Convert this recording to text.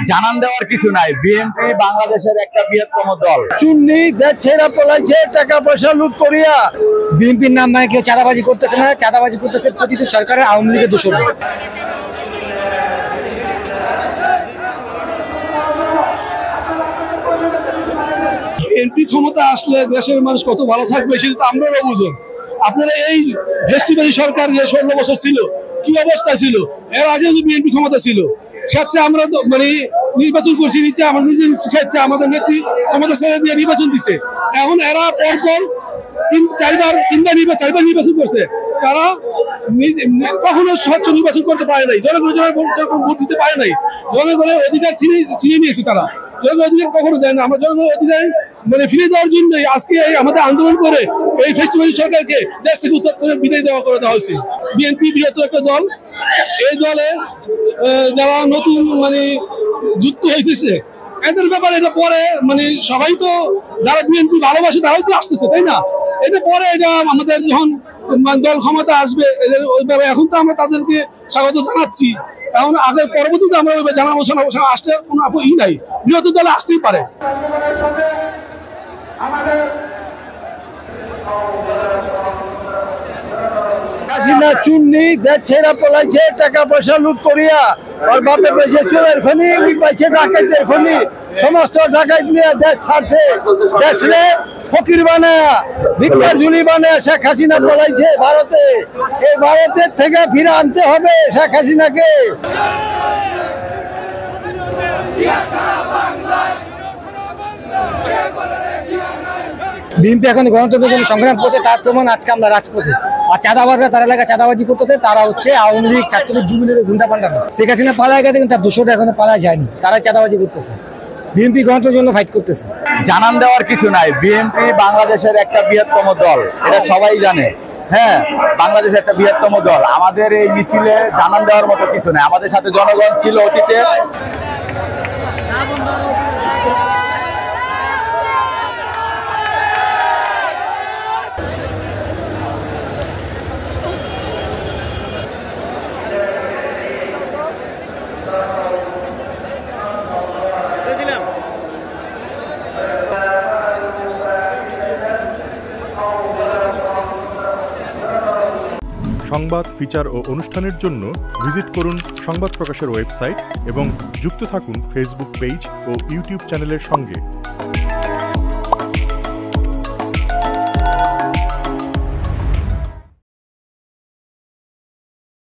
জানান দেওয়ার কিছু নাই। বিএনপি বাংলাদেশের একটা বৃহত্তম দল। চুন্নি দেশ ছেড়া পলাইছে, টাকা পয়সা লুট করিয়া। বিএনপির নাম মানে কেউ চাঁদাবাজি করতেছে না, চাঁদাবাজি করতেছে প্রতিটি সরকারের আওয়ামী লীগের দোষর। বিএনপি ক্ষমতা আসলে দেশের মানুষ কত ভালো থাকবে সেটা তো আমরাও বুঝুন। আপনারা এই ফেস্টিভ্যালি সরকার যে 16 বছর ছিল কি অবস্থা ছিল, এর আগে যে বিএনপি ক্ষমতা ছিল স্বেচ্ছা আমরা মানে নির্বাচন করছি, নিচ্ছে আমার নিজের স্বেচ্ছা আমাদের নেত্রী ক্ষমতা ছেড়ে দিয়ে নির্বাচন দিছে। এখন এরা পরপর চারবার নির্বাচন করছে, তারা কখনো স্বচ্ছ নির্বাচন করতে পারে নাই, জনগণের ভোট দিতে পারে নাই, জনগণের অধিকার ছিনিয়ে নিয়েছে তারা। জনগণের অধিকার কখনো দেয় না। আমরা জনগণের অধিকার মানে ফিরে দেওয়ার জন্যই আজকে আমাদের আন্দোলন করে এই ফেস্টিভ্যাল সরকারকে দেশ থেকে উত্তর করে বিদায় করে দেওয়া হয়েছে। বিএনপি বৃহত্তর একটা দল, এই দলে যারা নতুন মানে যুক্ত হয়েছে এদের ব্যাপারে এটা পরে মানে সবাই তো যারা বিএনপি ভালোবাসে তারাই তো আসতেছে, তাই না? এটা পরে এটা আমাদের যখন দল ক্ষমতা আসবে এদের ওইভাবে, এখন তো আমরা তাদেরকে স্বাগত জানাচ্ছি। এখন আগে পরবর্তীতে আমরা ওইভাবে জানাবো আসতে কোনো ই নাই, বৃহত্তর দলে আসতেই পারে। চুন্নি দেশ ছেড়া পলাইছে, টাকা পয়সা লুট করিয়া। ওর বাপে পেয়েছে চোরের খনি, ওই পাইছে ডাকাইতের খনি, সমস্ত ডাকাইত নিয়ে দেশ ছাড়ছে। দেশে ফকির বানায়া ভিক্ষার ঝুলি বানায় শেখ হাসিনা পলাইছে ভারতে। এই ভারতের থেকে ফিরে আনতে হবে শেখ হাসিনাকে। বিএনপি এখন গণতন্ত্রের জন্য সংগ্রাম করছে, তার প্রমাণ আজকে আমরা রাজপথে। আর চাঁদাবাজরা তারা এলাকায় চাঁদাবাজি করতেছে, তারা হচ্ছে আওয়ামী লীগ, ছাত্রলীগ, যুবলীগের গুন্ডা পান্ডা। শেখ হাসিনা পালায় গেছে কিন্তু তার দোষটা এখনো পালা যায়নি, তারাই চাঁদাবাজি করতেছে। বিএনপি গণতন্ত্রের জন্য ফাইট করতেছে। জানান দেওয়ার কিছু নাই। বিএনপি বাংলাদেশের একটা বৃহত্তম দল, এটা সবাই জানে। হ্যাঁ, বাংলাদেশের একটা বৃহত্তম দল। আমাদের এই মিছিলে জানান দেওয়ার মতো কিছু নাই। আমাদের সাথে জনগণ ছিল অতীতে। সংবাদ, ফিচার ও অনুষ্ঠানের জন্য ভিজিট করুন সংবাদ প্রকাশের ওয়েবসাইট এবং যুক্ত থাকুন ফেসবুক পেজ ও ইউটিউব চ্যানেলের সঙ্গে।